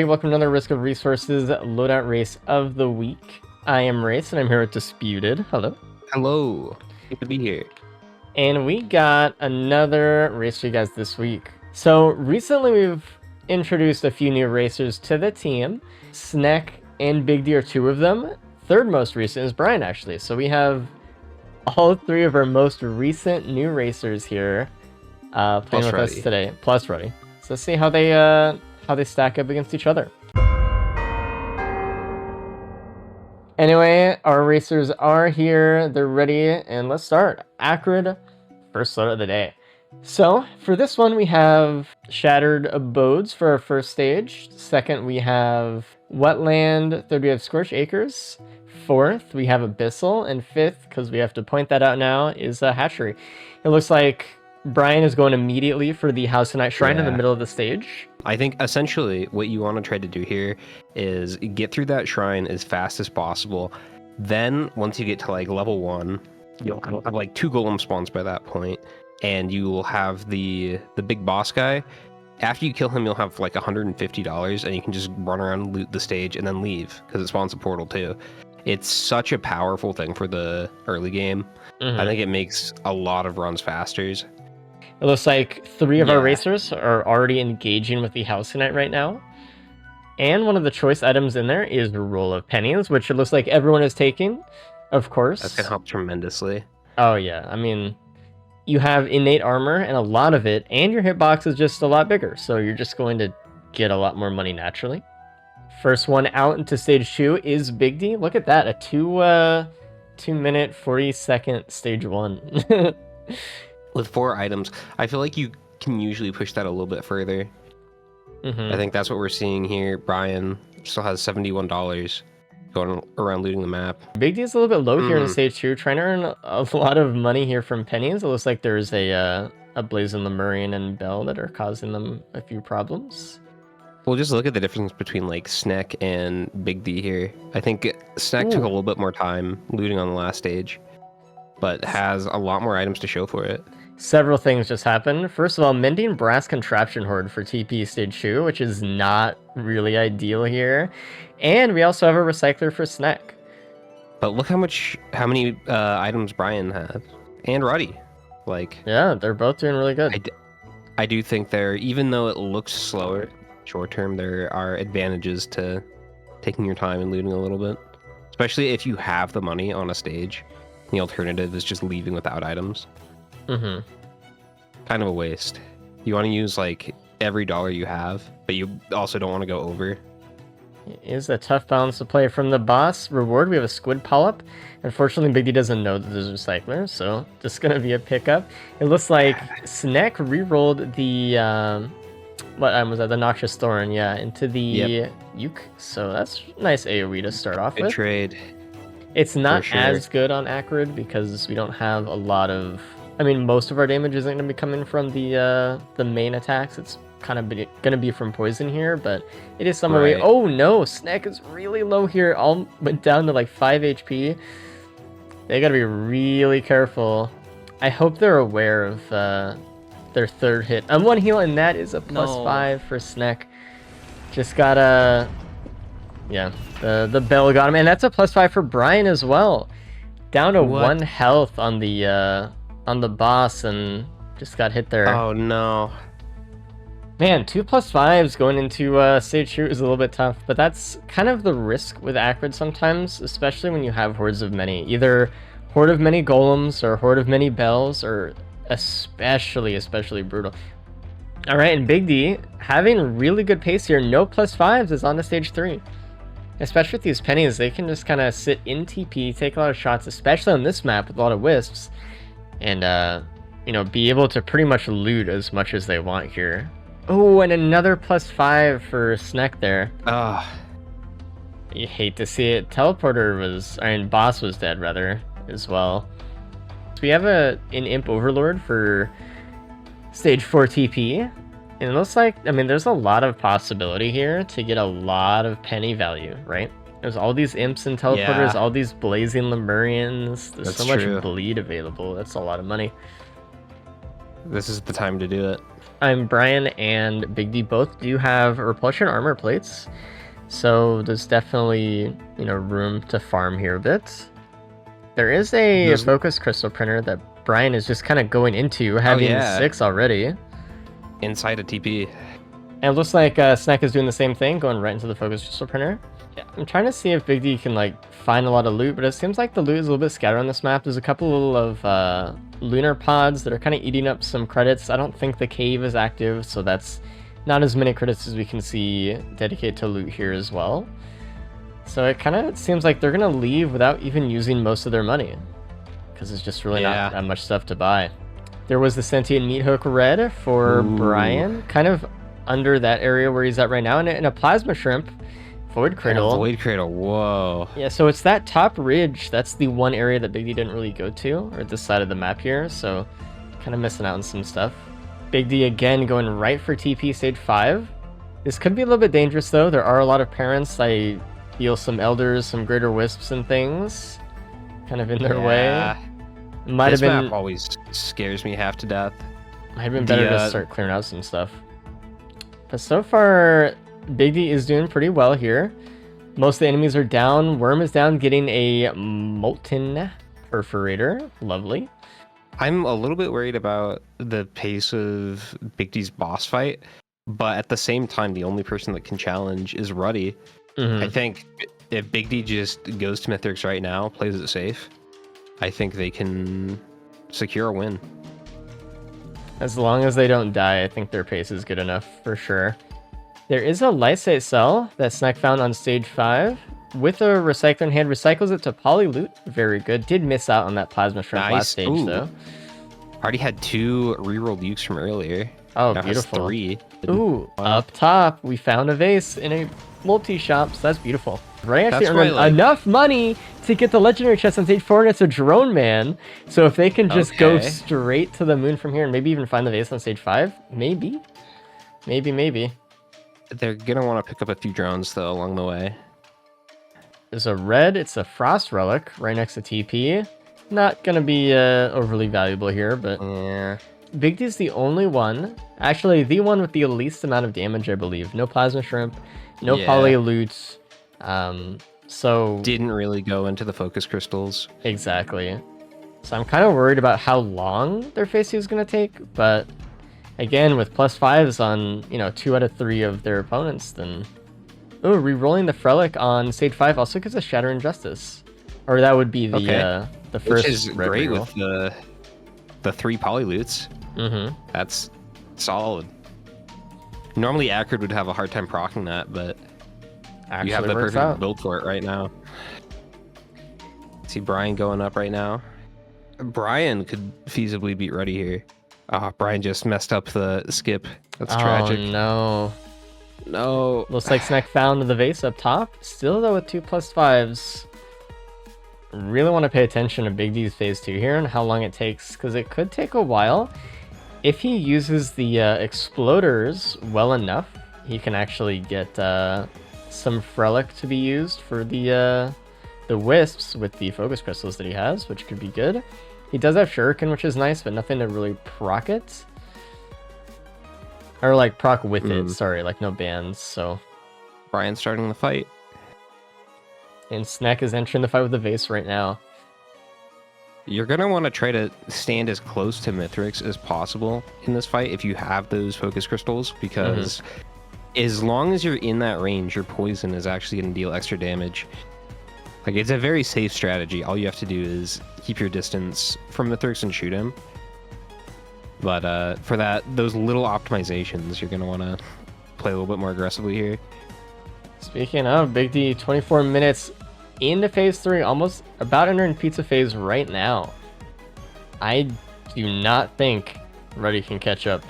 Welcome to another Risk of Resources Loadout Race of the Week. I am Race, and I'm here with Disputed. Hello. Hello. Good to be here. And we got another race for you guys this week. So recently we've introduced a few new racers to the team. Snek and Big D are two of them. Third most recent is Brian, actually. So we have all three of our most recent new racers here playing with us today. Plus ready. So let's see how they stack up against each other. Anyway, our racers are here, they're ready, and let's start. Acrid, first load of the day. So, for this one, we have Shattered Abodes for our first stage. Second, we have Wetland. Third, we have Scorched Acres. Fourth, we have Abyssal. And fifth, because we have to point that out now, is Hatchery. It looks like Brian is going immediately for the House of Night Shrine in the middle of the stage. I think essentially what you want to try to do here is get through that shrine as fast as possible. Then once you get to like level 1, you'll have like 2 golem spawns by that point, and you will have the big boss guy. After you kill him, you'll have like $150, and you can just run around and loot the stage and then leave because it spawns a portal too. It's such a powerful thing for the early game. I think it makes a lot of runs faster. It looks like 3 of our racers are already engaging with the House Knight right now. And one of the choice items in there is the Roll of Pennies, which it looks like everyone is taking, of course. That's going to help tremendously. Oh, yeah. I mean, you have innate armor and a lot of it, and your hitbox is just a lot bigger, so you're just going to get a lot more money naturally. First one out into stage 2 is Big D. Look at that, a 2 minute, 40 second stage 1. With 4 items, I feel like you can usually push that a little bit further. I think that's what we're seeing here. Brian still has $71 going around looting the map. Big D is a little bit low here in stage 2, trying to earn a lot of money here from pennies. It looks like there's a Blazing Lemurian and Bell that are causing them a few problems. Well, just look at the difference between like Snek and Big D here. I think Snek took a little bit more time looting on the last stage, but has a lot more items to show for it. Several things just happened. First of all, mending Brass Contraption Horde for TP stage 2, which is not really ideal here. And we also have a Recycler for Snek. But look how many items Brian has. And Roddy. Yeah, they're both doing really good. I do think even though it looks slower short term, there are advantages to taking your time and looting a little bit. Especially if you have the money on a stage. The alternative is just leaving without items. Kind of a waste. You want to use like every dollar you have, but you also don't want to go over. It is a tough balance to play. From the boss reward, we have a Squid Polyp. Unfortunately, Big D doesn't know that there's a Recycler, so just going to be a pickup. It looks like Snek rerolled the, what item was that? The Noxious Thorn, yeah, into the Uke. So that's a nice AoE to start off with. Good trade. It's not as good on Acrid because we don't have a lot of... I mean, most of our damage isn't going to be coming from the main attacks. It's kind of going to be from poison here, but it is some way. Oh no, Snek is really low here. All went down to like 5 HP. They got to be really careful. I hope they're aware of their third hit. One heal, and that is a +5 for Snek. Just gotta... Yeah, the bell got him, and that's a +5 for Brian as well. Down to 1 health on the boss, and just got hit there. Oh no. Man, 2 +5s going into stage 2 is a little bit tough, but that's kind of the risk with Acrid sometimes, especially when you have hordes of many. Either horde of many golems, or horde of many bells, or especially brutal. Alright, and Big D, having really good pace here, no +5s is on to stage 3. Especially with these pennies, they can just kind of sit in TP, take a lot of shots, especially on this map with a lot of wisps, and, you know, be able to pretty much loot as much as they want here. Oh, and another +5 for Snek there. You hate to see it. Boss was dead, rather, as well. So we have an Imp Overlord for stage 4 TP. And it looks like, I mean, there's a lot of possibility here to get a lot of penny value, right? There's all these imps and teleporters, all these blazing Lemurians. There's so much bleed available. That's a lot of money. This is the time to do it. I'm Brian and Big D both do have repulsion armor plates, so there's definitely, you know, room to farm here a bit. There is a focus crystal printer that Brian is just kind of going into, having 6 already. Inside a TP. And it looks like Snack is doing the same thing, going right into the focus crystal printer. Yeah, I'm trying to see if Big D can like find a lot of loot, but it seems like the loot is a little bit scattered on this map. There's a couple of lunar pods that are kind of eating up some credits. I don't think the cave is active, so that's not as many credits as we can see dedicated to loot here as well. So it kind of seems like they're going to leave without even using most of their money, because it's just really not that much stuff to buy. There was the Sentient Meat Hook red for Brian, kind of under that area where he's at right now, and a Plasma Shrimp Void Cradle. Void Cradle, whoa. Yeah, so it's that top ridge. That's the one area that Big D didn't really go to, or this side of the map here, so kind of missing out on some stuff. Big D again going right for TP stage 5. This could be a little bit dangerous though. There are a lot of parents. I feel some elders, some greater wisps and things kind of in their way. This map always scares me half to death. Might have been better to start clearing out some stuff. But so far, Big D is doing pretty well here. Most of the enemies are down. Worm is down, getting a Molten Perforator. Lovely. I'm a little bit worried about the pace of Big D's boss fight, but at the same time, the only person that can challenge is Ruddy. I think if Big D just goes to Mythrix right now, plays it safe, I think they can secure a win. As long as they don't die, I think their pace is good enough for sure. There is a Lysate cell that Snack found on stage 5 with a recycler in hand. Recycles it to poly loot. Very good. Did miss out on that plasma shrimp last stage though. Already had 2 rerolled ukes from earlier. Oh, now beautiful. 3. Ooh, up top, we found a vase in a multi-shop, so that's beautiful. Ray actually earned enough money to get the legendary chest on stage 4, and it's a drone man. So if they can just go straight to the moon from here and maybe even find the vase on stage 5, maybe. They're gonna want to pick up a few drones though along the way. There's a red, it's a frost relic right next to TP. Not gonna be overly valuable here, but Big D's the only one, actually the one with the least amount of damage, I believe. No plasma shrimp, no poly loot. So didn't really go into the focus crystals. Exactly. So I'm kind of worried about how long their face is gonna take, but again, with +5s on, you know, 2 out of 3 of their opponents, then... Oh, re-rolling the Frelic on stage 5 also gives a Shatter Injustice. Or that would be the first. Which is red great reroll. with the 3 polyloots. That's solid. Normally Acrid would have a hard time proccing that, but you have the perfect build for it right now. See Brian going up right now. Brian could feasibly beat Ruddy here. Oh, Brian just messed up the skip. That's tragic. Oh, no. No. Looks like Snack found the vase up top. Still, though, with 2 +5s. Really want to pay attention to Big D's phase 2 here and how long it takes, because it could take a while. If he uses the exploders well enough, he can actually get some Frelic to be used for the wisps with the focus crystals that he has, which could be good. He does have Shuriken, which is nice, but nothing to really proc it. Or, like, proc with it, sorry, like, no bans, so... Brian's starting the fight. And Snack is entering the fight with the vase right now. You're going to want to try to stand as close to Mythrix as possible in this fight if you have those focus crystals, because as long as you're in that range, your poison is actually going to deal extra damage. Like, it's a very safe strategy. All you have to do is keep your distance from Mythrix and shoot him. But for those little optimizations, you're going to want to play a little bit more aggressively here. Speaking of, Big D, 24 minutes into phase 3, almost about entering pizza phase right now. I do not think Ruddy can catch up.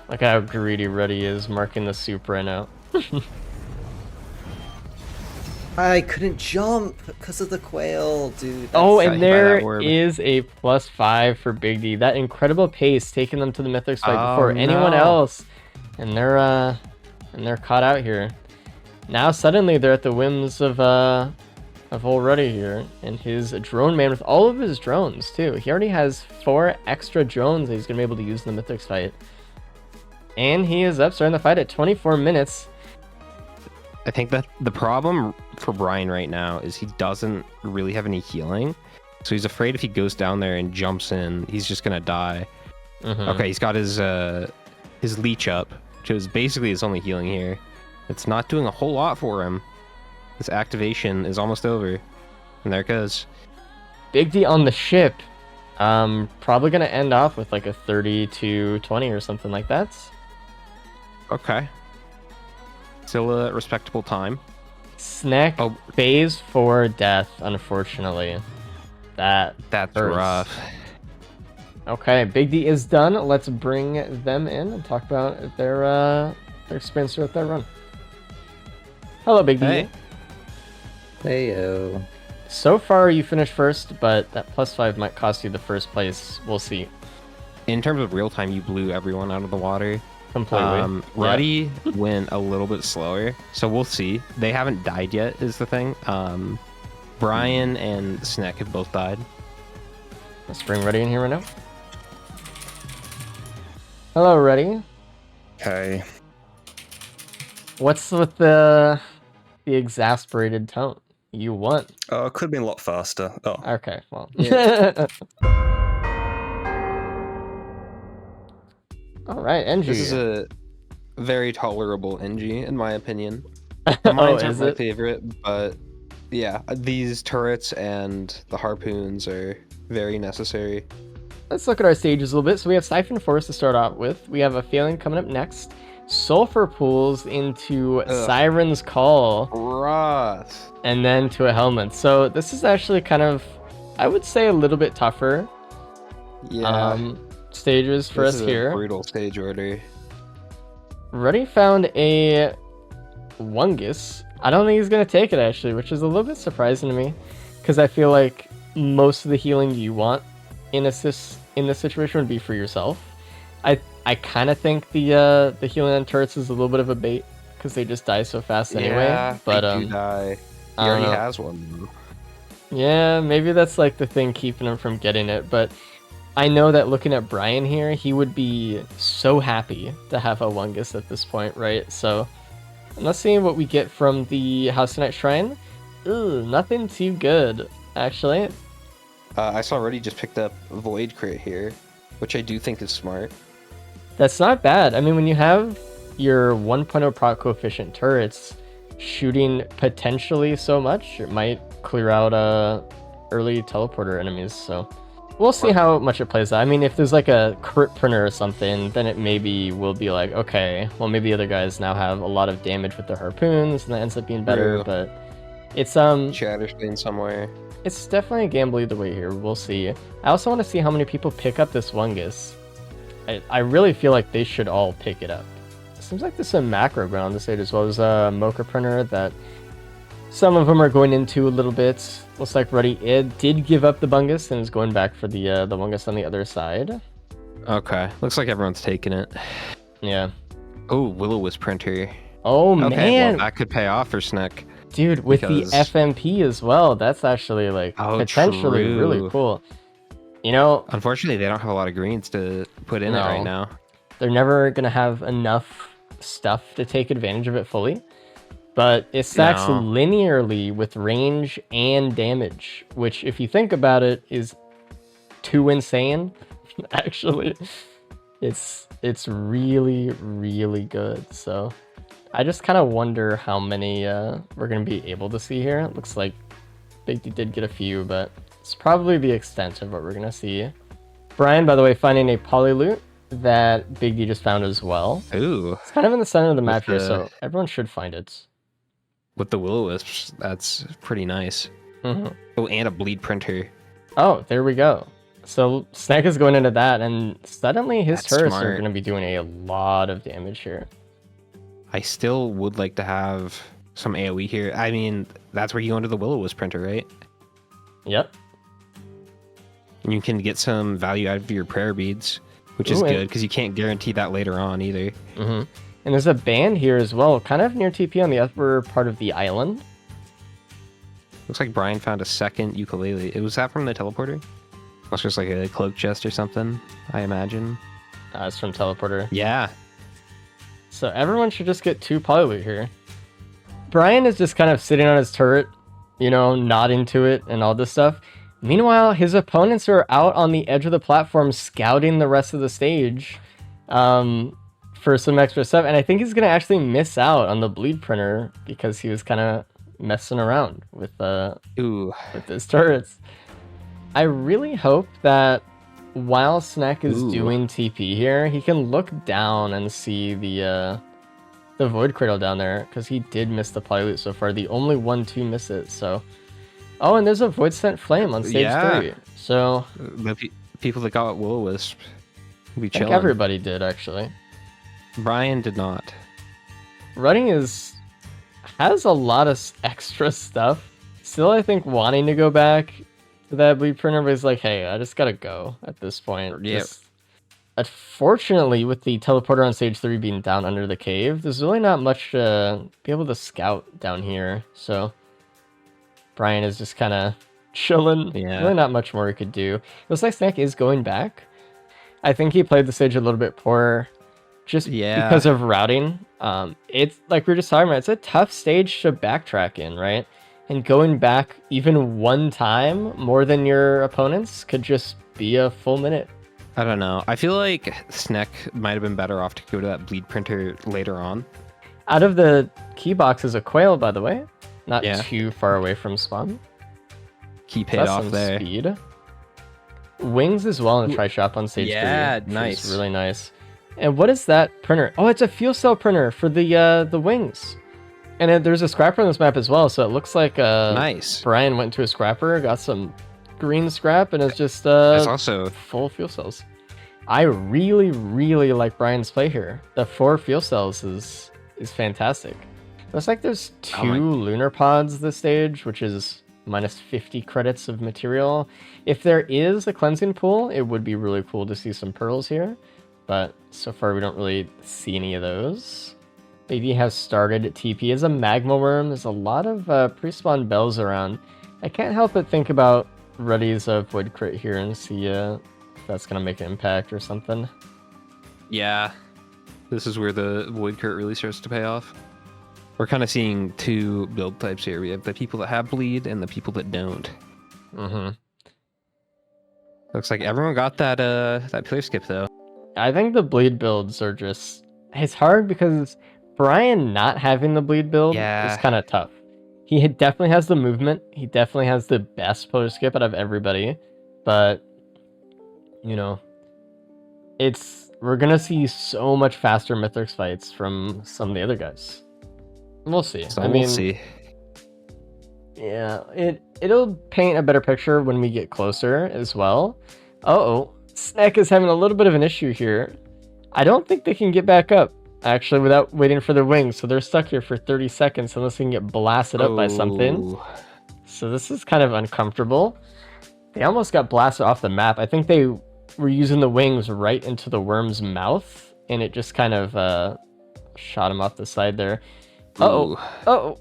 Look how greedy Ruddy is, marking the soup right now. I couldn't jump because of the quail, dude. Oh, and there is a +5 for Big D. That incredible pace taking them to the Mythrix fight before anyone else. And they're caught out here. Now suddenly they're at the whims of old Ruddy here and his drone man with all of his drones too. He already has 4 extra drones that he's gonna be able to use in the Mythrix fight. And he is up, starting the fight at 24 minutes. I think that the problem for Brian right now is he doesn't really have any healing. So he's afraid if he goes down there and jumps in, he's just going to die. Okay, he's got his leech up, which is basically his only healing here. It's not doing a whole lot for him. This activation is almost over. And there it goes. Big D on the ship. Probably going to end off with like a 30-20 or something like that. Okay. Still a respectable time. Snack phase 4 death, unfortunately. That's hurts. Rough. Okay, Big D is done. Let's bring them in and talk about their experience throughout their run. Hello, Big D. Hey. Heyo. So far, you finished first, but that +5 might cost you the first place. We'll see. In terms of real time, you blew everyone out of the water. Completely. Ruddy went a little bit slower, so we'll see. They haven't died yet, is the thing. Brian and Snack have both died. Let's bring Ruddy in here right now. Hello, Ruddy. Hey. What's with the exasperated tone? You won. Oh, it could have been a lot faster. Oh. Okay, well. Yeah. All right, NG. This is a very tolerable NG, in my opinion. Oh, Mines is aren't my it? favorite, but yeah, these turrets and the harpoons are very necessary. Let's look at our stages a little bit. So we have Siphon Forest to start out with. We have a Failing coming up next. Sulfur Pools into Siren's Call. Rough. And then to a Helynt. So this is actually kind of, I would say, a little bit tougher. Yeah. Stages for This us is here. a brutal stage order. Ruddy found a Wungus. I don't think he's going to take it, actually, which is a little bit surprising to me. Because I feel like most of the healing you want in this situation would be for yourself. I kind of think the healing on turrets is a little bit of a bait. Because they just die so fast anyway. Yeah, but they do die. He already has one. Yeah, maybe that's like the thing keeping him from getting it. But I know that looking at Brian here, he would be so happy to have a Wungus at this point, right? So let's see what we get from the House Knight Shrine. Ooh, nothing too good, actually. I saw already just picked up Void Crit here, which I do think is smart. That's not bad. I mean, when you have your 1.0 proc coefficient turrets shooting potentially so much, it might clear out early teleporter enemies, so we'll see how much it plays out. I mean, if there's like a Crypt printer or something, then it maybe will be like, okay, well, maybe the other guys now have a lot of damage with their harpoons, and that ends up being better, True. but it's Shatterstone somewhere. it's definitely a gamble either way here. We'll see. I also want to see how many people pick up this Wungus. I really feel like they should all pick it up. Seems like there's some macro ground on the stage as well as a Mocha printer that some of them are going into a little bit. Looks like Ruddy did give up the Bungus and is going back for the Wungus on the other side. Okay, looks like everyone's taking it. Yeah. Oh, Will-O-Wisp printer. Oh, Okay, man. well, that could pay off for Snick. Dude, with because- the FMP as well, that's actually like potentially true. really cool. You know, Unfortunately, they don't have a lot of greens to put in it right now. they're never going to have enough stuff to take advantage of it fully. But it stacks No. linearly with range and damage, which, if you think about it, is too insane. Actually, it's really, really good. So I just kind of wonder how many we're going to be able to see here. It looks like Big D did get a few, but it's probably the extent of what we're going to see. Brian, by the way, finding a Polyloot that Big D just found as well. Ooh, It's kind of in the center of the map here, the- so everyone should find it. with the Will-O-Wisps, that's pretty nice. Mhm. Oh, and a bleed printer. Oh, there we go. So Snack is going into that, and suddenly his That's turrets are smart. going to be doing a lot of damage here. I still would like to have some AoE here. I mean, that's where you go into the Will-O-Wisp printer, right? Yep. And you can get some value out of your prayer beads, which is Ooh, and- good because you can't guarantee that later on either. hmm And there's a band here as well, kind of near TP on the upper part of the island. Looks like Brian found a second ukulele. Was that from the teleporter? That's just like a cloak chest or something, I imagine. It's from Teleporter. Yeah. So everyone should just get 2 Polyloot here. Brian is just kind of sitting on his turret, you know, nodding to it and all this stuff. Meanwhile, his opponents are out on the edge of the platform scouting the rest of the stage for some extra stuff. And I think he's going to actually miss out on the bleed printer because he was kind of messing around with his turrets. I really hope that while Snack is doing TP here, he can look down and see the Void Cradle down there, because he did miss the Polyloot so far. The only one to miss it, so... Oh, and there's a Void Sent Flame on stage 3. So... The people that got Will-O-Wisp be chilling. I think everybody did, actually. Brian did not. Running has a lot of extra stuff. Still, I think, wanting to go back to that bleed printer, but he's like, hey, I just gotta go at this point. Yep. Unfortunately, with the teleporter on stage 3 being down under the cave, there's really not much to be able to scout down here. So Brian is just kind of chilling. Yeah. Really not much more he could do. It looks like Snack is going back. I think he played the stage a little bit poor just because of routing. It's like we were just talking about, it's a tough stage to backtrack in, right? And going back even one time more than your opponents could just be a full minute. I don't know. I feel like Sneck might have been better off to go to that bleed printer later on. Out of the key box is a Quail, by the way. Not too far away from spawn. Key paid off there. Speed. Wings as well in the Tri-Shop on stage 3. Yeah, nice. Really nice. And what is that printer? Oh, it's a fuel cell printer for the wings. And there's a scrapper on this map as well, so it looks like nice. Brian went to a scrapper, got some green scrap, and it's just it's also full fuel cells. I really, really like Brian's play here. The 4 fuel cells is fantastic. Looks like there's 2 lunar pods this stage, which is minus 50 credits of material. If there is a cleansing pool, it would be really cool to see some pearls here, but so far we don't really see any of those. Baby has started TP as a magma worm. There's a lot of pre-spawn bells around. I can't help but think about Ruddy's Void Crit here and see if that's going to make an impact or something. Yeah. This is where the Void Crit really starts to pay off. We're kind of seeing 2 build types here. We have the people that have bleed and the people that don't. Mm-hmm. Looks like everyone got that pillar skip, though. I think the bleed builds are just... It's hard because Brian not having the bleed build is kind of tough. He definitely has the movement. He definitely has the best pillar skip out of everybody. But, you know, we're going to see so much faster Mythics fights from some of the other guys. We'll see. So we'll see. Yeah, it'll paint a better picture when we get closer as well. Uh-oh. Snack is having a little bit of an issue here. I don't think they can get back up, actually, without waiting for their wings. So they're stuck here for 30 seconds unless they can get blasted up by something. So this is kind of uncomfortable. They almost got blasted off the map. I think they were using the wings right into the worm's mouth, and it just kind of shot him off the side there. Uh-oh. Uh-oh.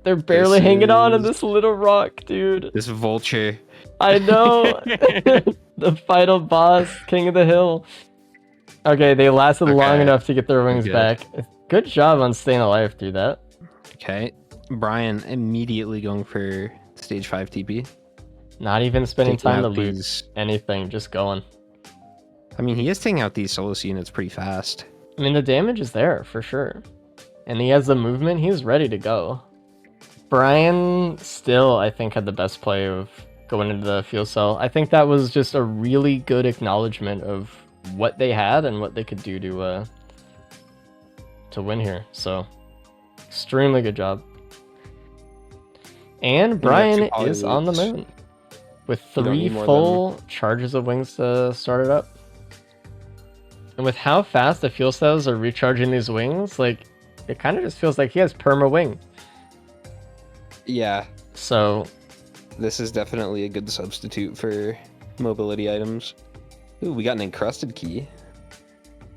They're barely hanging on to this little rock, dude. This vulture. I know. The final boss, King of the Hill. Okay, they lasted long enough to get their wings back. Good job on staying alive through that. Okay. Brian immediately going for stage 5 TP. Not even spending time to loot anything, just going. I mean, he is taking out these Solus units pretty fast. I mean, the damage is there, for sure. And he has the movement, he's ready to go. Brian still, I think, had the best play of going into the fuel cell. I think that was just a really good acknowledgement of what they had and what they could do to win here. So, extremely good job. And Brian is on the moon with 3 full charges of wings to start it up. And with how fast the fuel cells are recharging these wings, like, it kind of just feels like he has perma wing. Yeah. So this is definitely a good substitute for mobility items. Ooh, we got an encrusted key.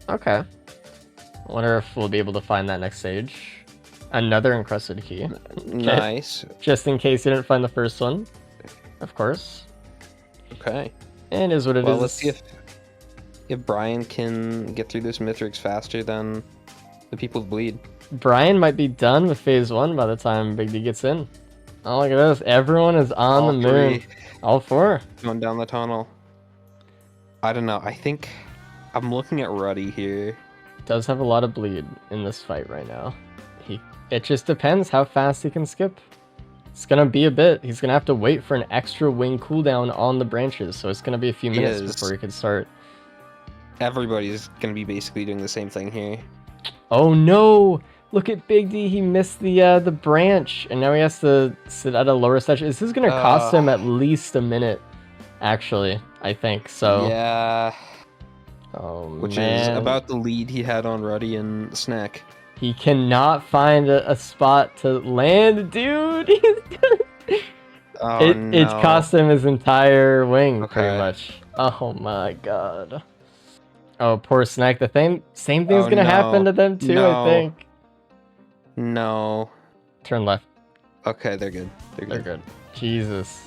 Okay. I wonder if we'll be able to find that next stage. Another encrusted key. Nice. Just in case you didn't find the first one. Of course. Okay. And is what it is. Well, let's see if Brian can get through this Mithrix faster than The people bleed. Brian might be done with phase 1 by the time Big D gets in. Oh, look at this. Everyone is on All the moon. 3 All 4. going down the tunnel. I don't know. I think I'm looking at Ruddy here. Does have a lot of bleed in this fight right now. It just depends how fast he can skip. It's gonna be a bit. He's gonna have to wait for an extra wing cooldown on the branches, so it's gonna be a few minutes before he can start. Everybody's gonna be basically doing the same thing here. Oh no! Look at Big D. He missed the branch, and now he has to sit at a lower section. This is gonna cost him at least a minute, actually. I think so. Yeah. Oh Which man. is about the lead he had on Ruddy and Snack. He cannot find a spot to land, dude. Oh, It cost him his entire wing, Okay. pretty much. Oh my god. Oh, poor Snack. The same thing's gonna happen to them too, I think. No. Turn left. Okay, they're good. They're good. Jesus.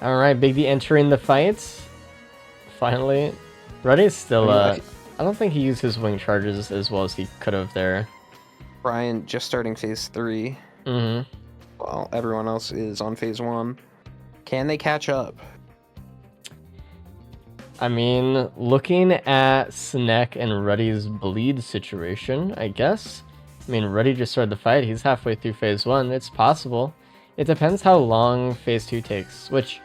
Alright, Big D entering the fight. Finally. Ruddy's still, I don't think he used his wing charges as well as he could have there. Brian just starting phase 3. Mm-hmm. While everyone else is on phase 1. Can they catch up? I mean, looking at Snack and Ruddy's bleed situation, I guess. I mean, Ruddy just started the fight. He's halfway through phase 1. It's possible. It depends how long phase 2 takes, which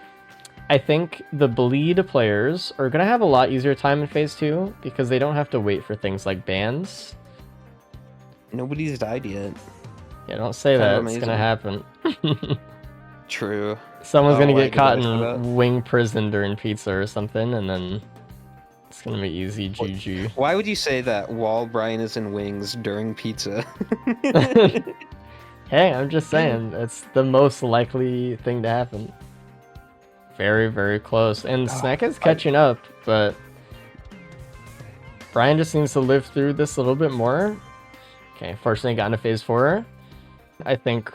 I think the bleed players are going to have a lot easier time in phase 2 because they don't have to wait for things like bans. Nobody's died yet. Yeah, don't say Kind that. of It's going to happen. True. Someone's Oh, going to why get did caught I say that? in wing prison during pizza or something, and then it's going to be easy GG. Why would you say that while Brian is in wings during pizza? Hey, I'm just saying, it's the most likely thing to happen. Very, very close. And Snack is catching up, but Brian just needs to live through this a little bit more. Okay, fortunately got into phase 4. I think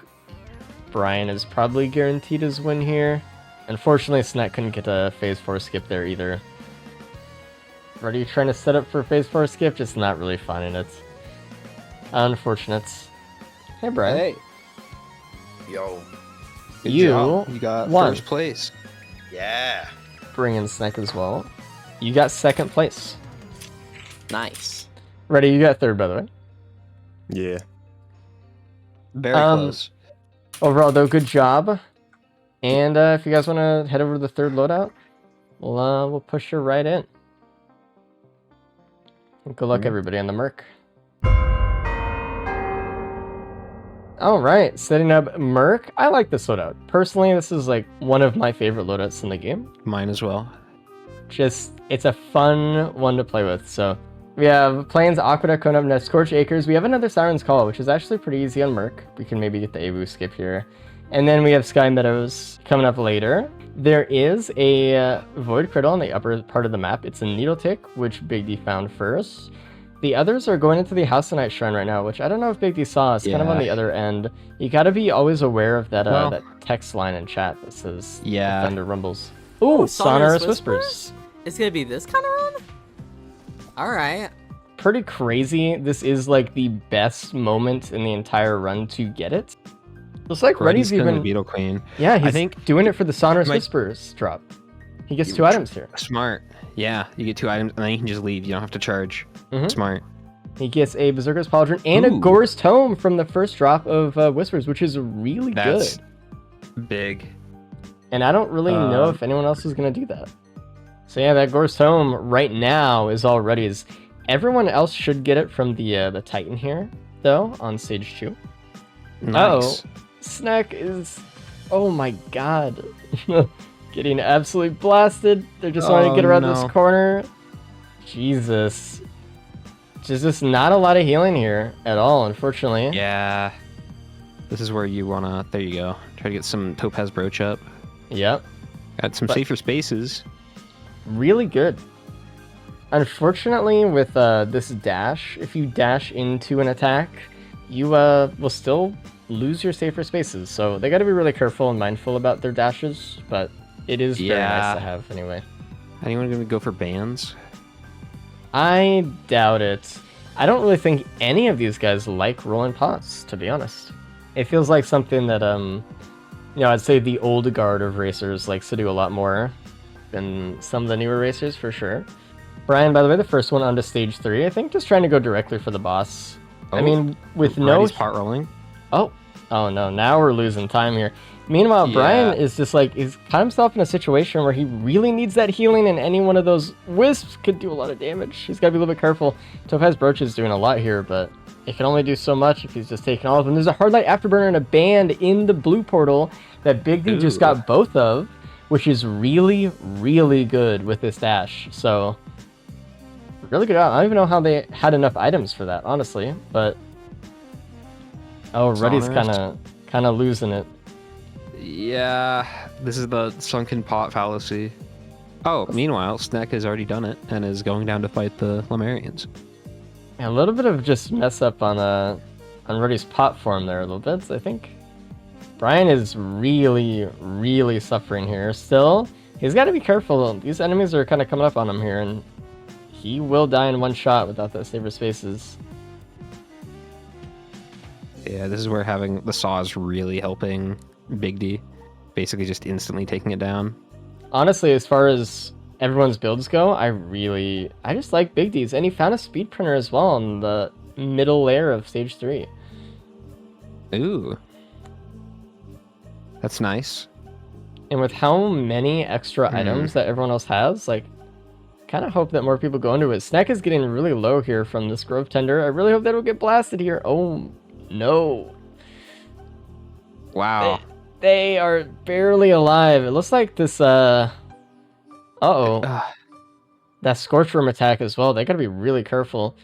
Brian is probably guaranteed his win here. Unfortunately, Snack couldn't get a phase 4 skip there either. Already trying to set up for phase 4 skip, just not really finding it. Unfortunate. Hey, Brian. Hey. Yo. Good You job. You got won. first place. Yeah. Bring in Snack as well. You got second place. Nice. Ready, you got third, by the way. Yeah. Very close. Overall, though, good job. And if you guys want to head over to the third loadout, we'll push you right in. Good luck, everybody, on the Merc. All right, setting up Merc. I like this loadout. Personally, this is like one of my favorite loadouts in the game. Mine as well. Just, it's a fun one to play with. So we have Plains, Aquatic coming up next, Scorch Acres. We have another Siren's Call, which is actually pretty easy on Merc. We can maybe get the Abu skip here. And then we have Sky Meadows coming up later. There is a Void Cradle on the upper part of the map. It's a Needle Tick, which Big D found first. The others are going into the House of Night Shrine right now, which I don't know if Big D saw. It's kind of on the other end. You gotta be always aware of that that text line in chat that says Thunder Rumbles. Ooh, Sonorous Whispers. It's gonna be this kind of run? Alright. Pretty crazy. This is like the best moment in the entire run to get it. Looks like Reddy's even... Beetle Queen. Yeah, he's I think doing it for the Sonorous Whispers drop. He gets 2 items here. Smart. Yeah, you get 2 items and then you can just leave. You don't have to charge. Smart. He gets a Berserker's Pauldron and a Gore's Tome from the first drop of Whispers, which is really That's good. Big. And I don't really know if anyone else is going to do that. So yeah, that Gore's Tome right now is all Reddy's. Everyone else should get it from the Titan here, though, on stage 2. Nice. Oh, Snack is... Oh my god. Getting absolutely blasted. They're just wanting to get around this corner. Jesus. Just not a lot of healing here at all, unfortunately. Yeah. This is where you wanna... There you go. Try to get some Topaz Brooch up. Yep. Got some safer spaces. Really good. Unfortunately, with this dash, if you dash into an attack, you will still lose your safer spaces. So they got to be really careful and mindful about their dashes, but it is very nice to have anyway. Anyone gonna go for bans? I doubt it. I don't really think any of these guys like rolling pots, to be honest. It feels like something that, I'd say the old guard of racers likes to do a lot more than some of the newer racers, for sure. Brian, by the way, the first one onto stage 3, I think just trying to go directly for the boss. I mean, with no... pot rolling. Oh no, now we're losing time here. Meanwhile, Brian is just like, he's caught himself in a situation where he really needs that healing, and any one of those wisps could do a lot of damage. He's got to be a little bit careful. Topaz Brooch is doing a lot here, but it can only do so much if he's just taking all of them. There's a hard light afterburner and a band in the blue portal that Big D just got both of, which is really, really good with this dash. So, really good out. I don't even know how they had enough items for that, honestly, but... Oh, Ruddy's kind of losing it. Yeah, this is the sunken pot fallacy. Oh, meanwhile, Snack has already done it and is going down to fight the Lemurians. A little bit of just mess up on Ruddy's pot form there a little bit, I think. Brian is really, really suffering here. Still, he's got to be careful. These enemies are kind of coming up on him here, and he will die in one shot without that Saber Spaces. Yeah, this is where having the saw is really helping Big D. Basically just instantly taking it down. Honestly, as far as everyone's builds go, I just like Big D's. And he found a speed printer as well in the middle layer of stage 3. Ooh. That's nice. And with how many extra items that everyone else has, like, kind of hope that more people go into it. Snack is getting really low here from this Grove Tender. I really hope that it'll get blasted here. Oh, no. Wow. They are barely alive. It looks like this, that Scorch Room attack as well. They gotta be really careful.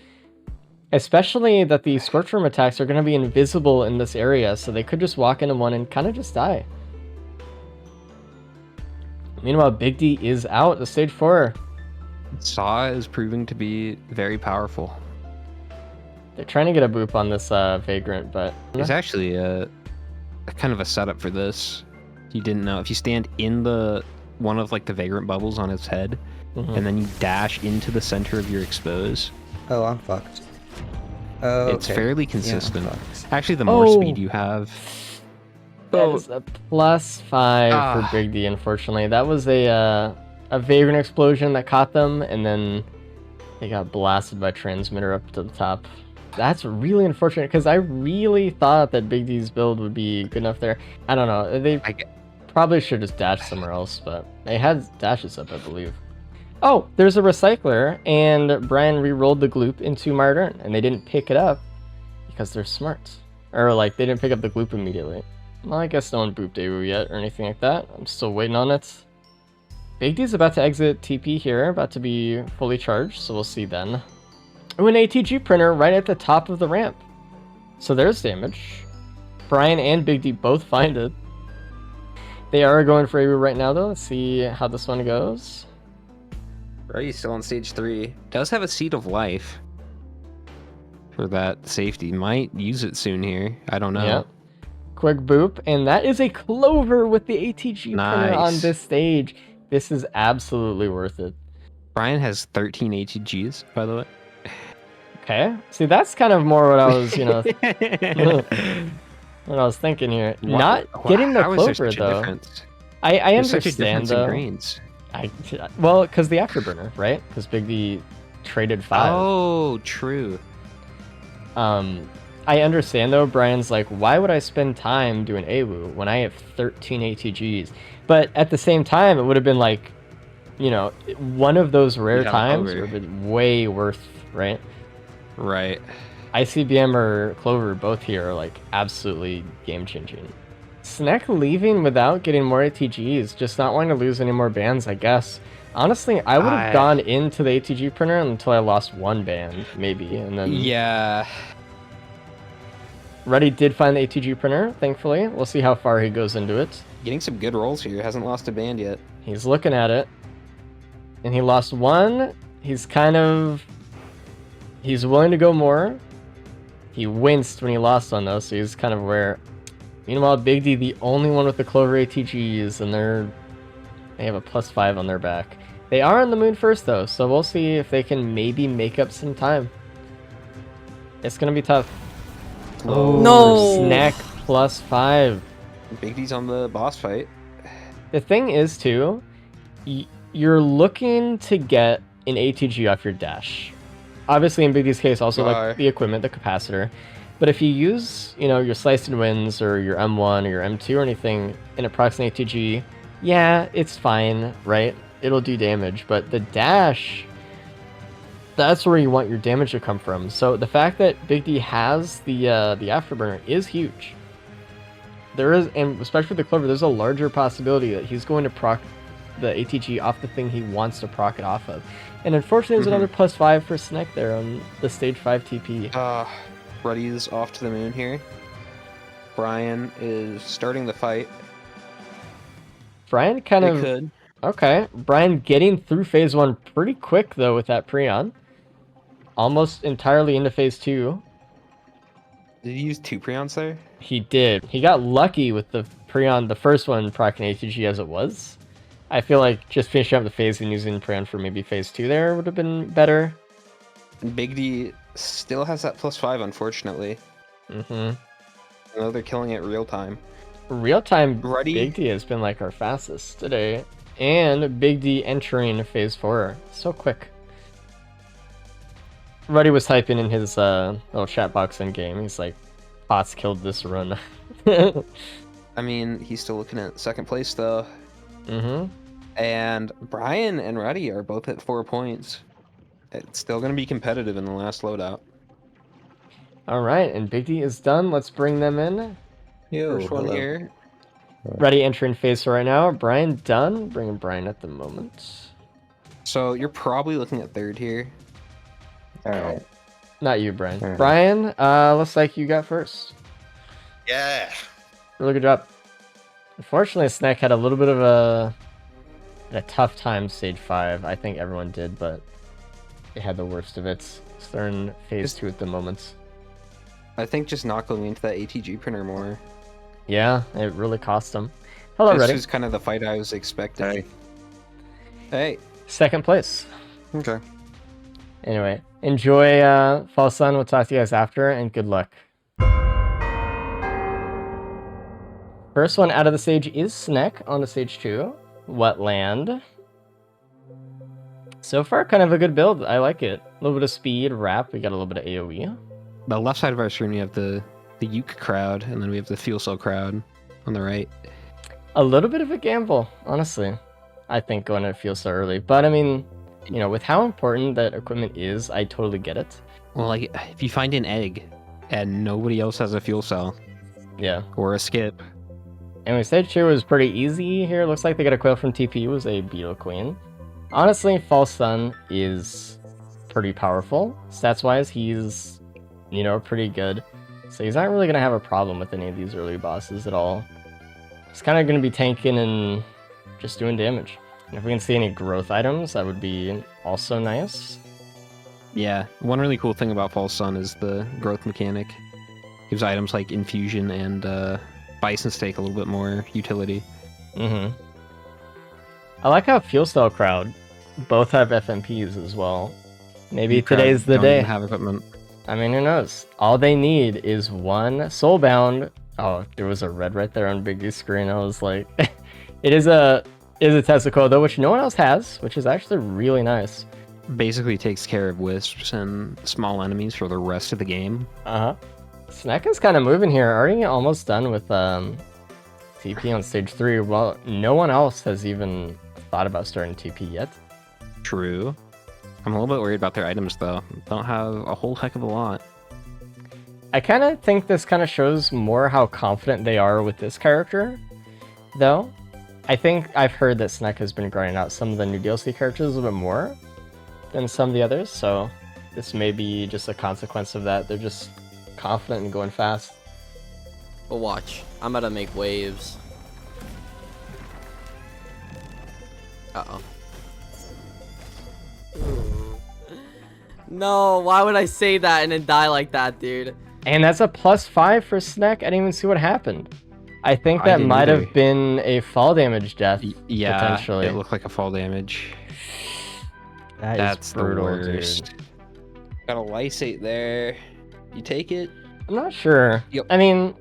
Especially that the Scorch Room attacks are gonna be invisible in this area, so they could just walk into one and kind of just die. Meanwhile, Big D is out at stage 4. Saw is proving to be very powerful. They're trying to get a boop on this Vagrant, but... It's actually a kind of a setup for this. You didn't know. If you stand in one of like the Vagrant bubbles on its head, and then you dash into the center of your expose. Oh, I'm fucked. Oh, it's fairly consistent. Yeah, I'm fucked. Actually, the more speed you have... That is a +5 for Big D, unfortunately. That was a Vagrant explosion that caught them, and then they got blasted by Transmitter up to the top. That's really unfortunate, because I really thought that Big D's build would be good enough there. I don't know. They probably should just dash somewhere else, but they had dashes up, I believe. Oh, there's a Recycler, and Brian re-rolled the Gloop into Martyr, and they didn't pick it up because they're smart. Or, like, they didn't pick up the Gloop immediately. Well, I guess no one booped Daewoo yet or anything like that. I'm still waiting on it. Big D's about to exit TP here, about to be fully charged, so we'll see then. Ooh, an ATG printer right at the top of the ramp. So there's damage. Brian and Big D both find it. They are going for Daewoo right now, though. Let's see how this one goes. Right, still on stage 3. Does have a Seed of Life for that safety. Might use it soon here. I don't know. Yep. Quick boop, and that is a Clover with the ATG printer on this stage. This is absolutely worth it. Brian has 13 ATGs, by the way. Okay. See, that's kind of more what I was, what I was thinking here. Not getting the Clover, though. I understand, though. Well, because the Afterburner, right? Because Big D traded 5. Oh, true. I understand, though. Brian's like, why would I spend time doing AWU when I have 13 ATGs? But at the same time, it would have been like, one of those rare times would have been way worth, right? Right. ICBM or Clover both here are like absolutely game-changing. Snack leaving without getting more ATGs, just not wanting to lose any more bands, I guess. Honestly, I would have gone into the ATG printer until I lost one band, maybe, and then... Yeah. Ruddy did find the ATG printer, thankfully. We'll see how far he goes into it. Getting some good rolls here. Hasn't lost a band yet. He's looking at it. And he lost one. He's willing to go more. He winced when he lost one, though, so he's kind of aware. Meanwhile, Big D, the only one with the Clover ATGs, and they have a +5 on their back. They are on the moon first, though, so we'll see if they can maybe make up some time. It's gonna be tough. Oh, No! Snack +5. Big D's on the boss fight. The thing is, too, you're looking to get an ATG off your dash. Obviously, in Big D's case, also like the equipment, the capacitor. But if you use, your Sliced and Wins or your M1 or your M2 or anything in a proxy ATG, yeah, it's fine, right? It'll do damage, but the dash, that's where you want your damage to come from. So the fact that Big D has the Afterburner is huge. There is, and especially with the Clover, there's a larger possibility that he's going to proc the ATG off the thing he wants to proc it off of. And unfortunately, there's another +5 for Snack there on the stage 5 TP. Ruddy's off to the moon here. Brian is starting the fight. Brian kind of... Okay, Brian getting through phase 1 pretty quick, though, with that Prion. Almost entirely into phase 2. Did he use 2 Prions there? He did. He got lucky with the Prion, the first one, proccing ATG as it was. I feel like just finishing up the phase and using Prion for maybe phase 2 there would have been better. And Big D still has that +5, unfortunately. I know they're killing it real time. Real time, Ruddy. Big D has been like our fastest today. And Big D entering phase 4. So quick. Ruddy was typing in his little chat box in game. He's like, bots killed this run. I mean, he's still looking at second place, though. Mm-hmm. And Brian and Ruddy are both at 4 points. It's still going to be competitive in the last loadout. All right, and Big D is done. Let's bring them in. First one here. Ready entering phase right now. Brian done. Bringing Brian at the moment. So you're probably looking at third here. Alright. Not you, Brian. Alright. Brian, looks like you got first. Yeah. Really good job. Unfortunately, Snack had a little bit of a tough time stage 5. I think everyone did, but they had the worst of it. So they're in phase 2 at the moment. I think just not going into that ATG printer more. Yeah, it really cost them. Hello, This Ready. is kind of the fight I was expecting. Hey. Hey. Second place. Okay. Anyway, enjoy Fall Sun. We'll talk to you guys after, and good luck. First one out of the stage is Snack on the stage 2. Wetland. So far, kind of a good build. I like it. A little bit of speed, wrap. We got a little bit of AoE. The left side of our screen, we have the Uke crowd, and then we have the Fuel Cell crowd on the right. A little bit of a gamble, honestly. I think going to Fuel Cell early. But, I mean, with how important that equipment is, I totally get it. Well, like, if you find an egg and nobody else has a Fuel Cell Yeah. or a skip. Anyway, stage 2 was pretty easy here. Looks like they got a Quail from TP. It was a Beetle Queen. Honestly, False Sun is pretty powerful. Stats-wise, he's, pretty good. So he's not really going to have a problem with any of these early bosses at all. He's kind of going to be tanking and just doing damage. And if we can see any growth items, that would be also nice. Yeah, one really cool thing about False Sun is the growth mechanic. Gives items like Infusion and Bison Steak a little bit more utility. Mm-hmm. I like how Fuel Cell Crowd both have FMPs as well. Maybe today's the day. Have equipment. I mean, who knows? All they need is one Soulbound. Oh, there was a red right there on Big D's screen. I was like, it is a Tesla coil though, which no one else has, which is actually really nice. Basically takes care of wisps and small enemies for the rest of the game. Uh-huh. Snack is kind of moving here. Already almost done with TP on stage 3. Well, no one else has even thought about starting TP yet. True. I'm a little bit worried about their items though. Don't have a whole heck of a lot. I kind of think this kind of shows more how confident they are with this character, though. I think I've heard that Snack has been grinding out some of the new DLC characters a little bit more than some of the others, so this may be just a consequence of that. They're just confident and going fast. But watch, I'm about to make waves. Uh-oh. No, why would I say that and then die like that, dude? And that's a +5 for Snack. I didn't even see what happened. I think that might have been a fall damage death, Yeah, potentially. it looked like a fall damage. That's brutal, the worst. dude. Got a lysate there. You take it? I'm not sure. Yep. I mean,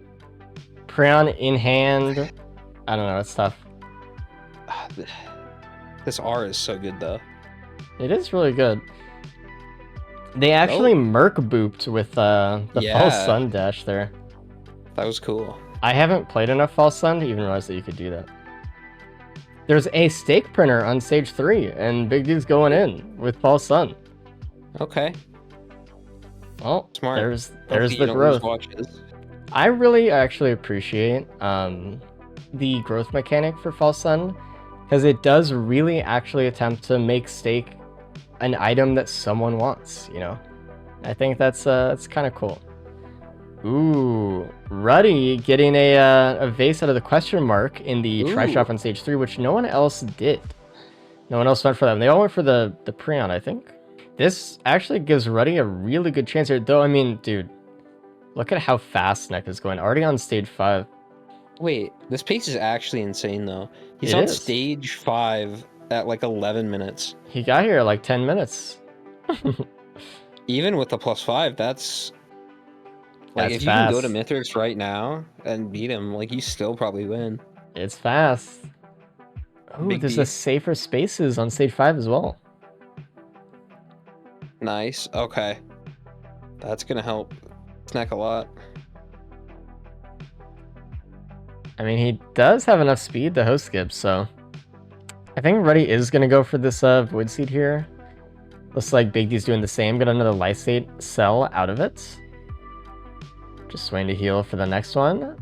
Prion in hand. I don't know. It's tough. This R is so good though. It is really good. They actually Merc booped with the False Sun dash there. That was cool. I haven't played enough False Sun to even realize that you could do that. There's a stake printer on stage 3, and Big D's going in with False Sun. Okay. Well, Smart. there's Hopefully the you don't lose growth. watches. I really actually appreciate the growth mechanic for False Sun, because it does really actually attempt to make stake an item that someone wants, you know? I think that's kind of cool. Ooh, Ruddy getting a vase out of the question mark in the Tri-Shop on stage 3, which no one else did. No one else went for them. They all went for the Prion, I think. This actually gives Ruddy a really good chance here, though. I mean, dude, look at how fast Sneck is going. Already on stage 5. Wait, this pace is actually insane though. He's It on is. stage 5 at like 11 minutes. He got here like 10 minutes. Even with the +5, that's like That's if you can go to fast. Mithrix right now and beat him, like you still probably win. It's fast. Ooh, Big there's D. a safer spaces on stage 5 as well. Nice. Okay. That's gonna help Snack a lot. I mean, he does have enough speed to host skip, so I think Ruddy is going to go for this Void Seed here. Looks like Big D's doing the same. Got another Lysate cell out of it. Just waiting to heal for the next one.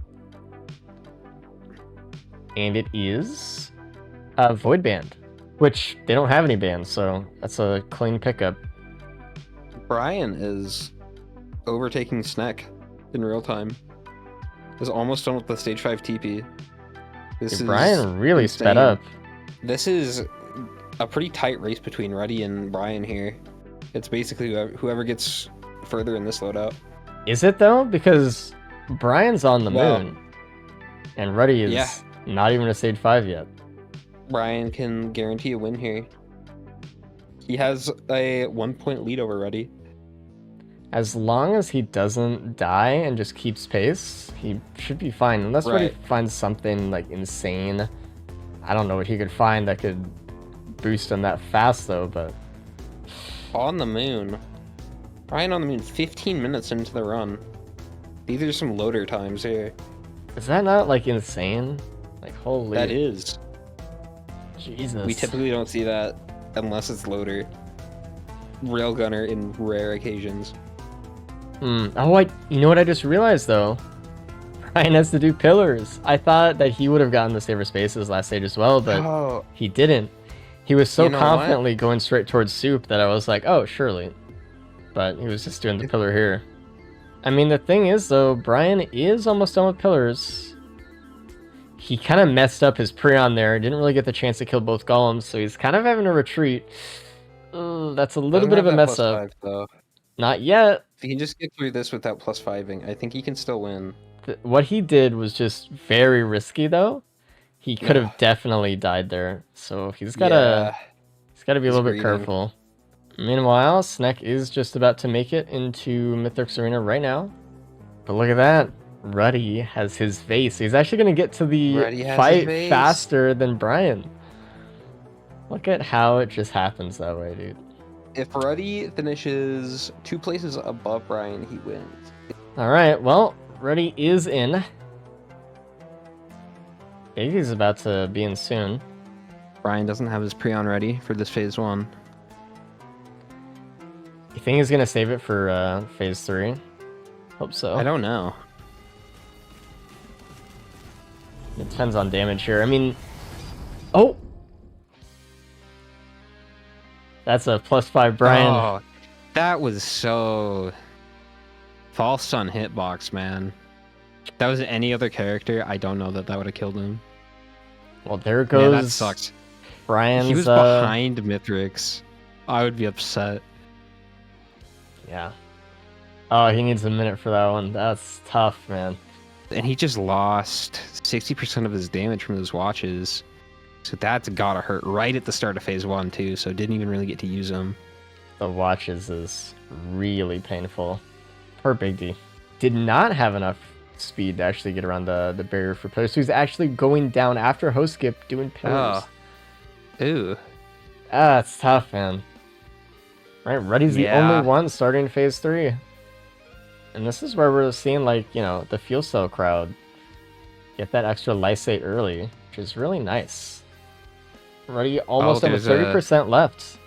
And it is Void Band, which they don't have any bands, so that's a clean pickup. Brian is overtaking Snack in real time. Is almost done with the stage 5 TP. This Dude, is Brian really insane. sped up. This is a pretty tight race between Ruddy and Brian here. It's basically whoever gets further in this loadout. Is it though? Because Brian's on the Well, moon, and Ruddy is yeah. not even a stage 5 yet. Brian can guarantee a win here. He has a 1-point lead over Ruddy. As long as he doesn't die and just keeps pace, he should be fine. Unless Ruddy Right. finds something like insane. I don't know what he could find that could boost him that fast though, but On the moon. Brian on the moon 15 minutes into the run. These are some loader times here. is that not like insane? Like holy That is. Jesus. We typically don't see that unless it's loader. Railgunner in rare occasions. Oh, you know what I just realized though? Brian has to do pillars. I thought that he would have gotten the saver spaces last stage as well, but Oh, he didn't. He was so You know confidently going straight towards soup that I was like, oh, surely. But he was just doing the pillar here. I mean, the thing is though, Brian is almost done with pillars. He kind of messed up his Prion there. Didn't really get the chance to kill both golems, so he's kind of having to retreat. That's a little doesn't bit of have a that mess up. +5, though. Not yet. If he can just get through this without +5ing, I think he can still win. What he did was just very risky though. He could Yeah. have definitely died there. So he's gotta be a He's little bit greedy. careful. Meanwhile, Sneck is just about to make it into Mithrix Arena right now. But look at that. Ruddy has his vase. He's actually gonna get to the Ruddy has his fight vase. faster than Brian. Look at how it just happens that way, dude. If Ruddy finishes 2 places above Brian, he wins. Alright, well, Ruddy is in. Iggy's about to be in soon. Brian doesn't have his Prion ready for this phase 1. You think he's gonna save it for phase 3? Hope so. I don't know. It depends on damage here. I mean, oh, that's a +5 Brian. Oh, that was so false on hitbox, man. If that was any other character, I don't know that would have killed him. Well, there Man, goes that sucks. Brian's. He was behind Mithrix. I would be upset. Yeah. Oh, he needs a minute for that one. That's tough, man. And he just lost 60% of his damage from those watches. So that's gotta hurt right at the start of phase 1 too, so didn't even really get to use them. The watches is really painful. Poor Big D. Did not have enough speed to actually get around the barrier for pillars. So he's actually going down after host skip doing pillars. Oh. Ooh. Ah, it's tough, man. Right, Ruddy's the only one starting phase 3. And this is where we're seeing, like, you know, the fuel cell crowd get that extra lysate early, which is really nice. Ruddy almost at 30% left.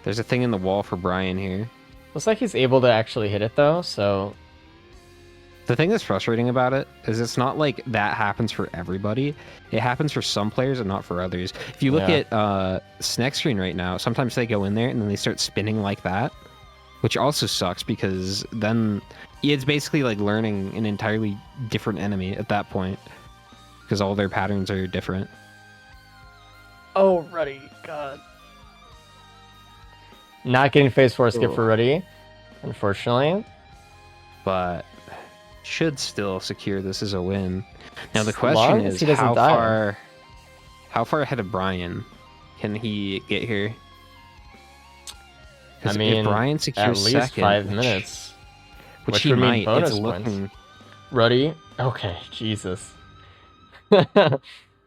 There's a thing in the wall for Brian here. Looks like he's able to actually hit it, though, so... The thing that's frustrating about it is it's not like that happens for everybody. It happens for some players and not for others. If you look at Snake's screen right now, sometimes they go in there and then they start spinning like that, which also sucks because then it's basically like learning an entirely different enemy at that point because all their patterns are different. Oh, Ruddy, God. Not getting phase 4 skip for Ruddy, unfortunately. But should still secure this as a win. Now the As long question as is he doesn't die. how far ahead of Brian can he get here? I mean, if Brian secures at least second, 5 minutes. which he would mean might, bonus it's points. looking. Ruddy? Okay, Jesus.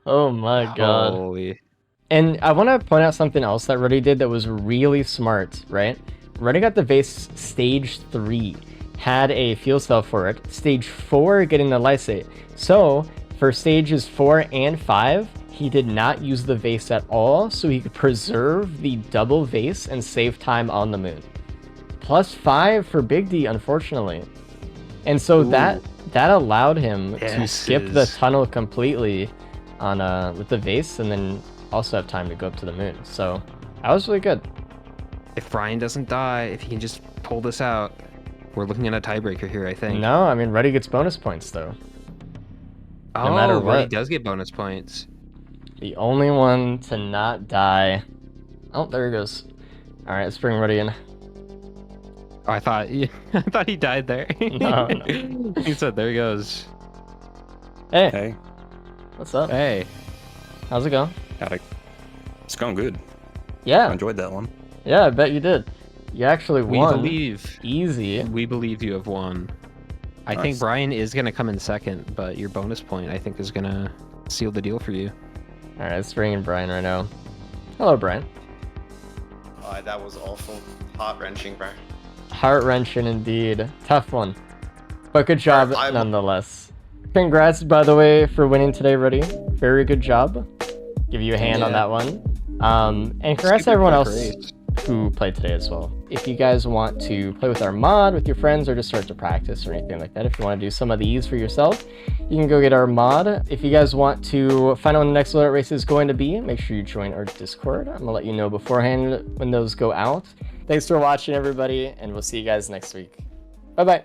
Oh my God. Holy. And I want to point out something else that Ruddy did that was really smart, right? Ruddy got the vase stage 3, had a fuel cell for it. Stage 4 getting the lysate. So for stages 4 and 5, he did not use the vase at all, so he could preserve the double vase and save time on the moon. +5 for Big D, unfortunately. And so that allowed him to skip the tunnel completely on with the vase, and then also have time to go up to the moon. So that was really good. If Brian doesn't die, if he can just pull this out, we're looking at a tiebreaker here, I think. No, I mean, Ruddy gets bonus points, though. No matter Ruddy what. does get bonus points. The only one to not die. Oh, there he goes. All right, let's bring Ruddy in. Oh, I thought he died there. No. He said, there he goes. Hey, Hey, what's up? Hey. How's it going? it's going good. I Yeah, enjoyed that one. yeah, I bet you did. You actually We won. believe Easy. we believe you have won. I Nice. think Brian is gonna come in second, but your bonus point I think is gonna seal the deal for you. All right, let's bring in Brian right now. Hello, Brian. That was awful. Heart-wrenching, bro. Heart-wrenching indeed. Tough one. But good job I- nonetheless. Congrats, by the way, for winning today, Ruddy. Very good job. Give you a hand on Yeah. that one. And congrats to Super everyone quick else race. who played today as well. If you guys want to play with our mod with your friends or just start to practice or anything like that, if you want to do some of these for yourself, you can go get our mod. If you guys want to find out when the next Loadout race is going to be, make sure you join our Discord. I'm going to let you know beforehand when those go out. Thanks for watching, everybody, and we'll see you guys next week. Bye-bye.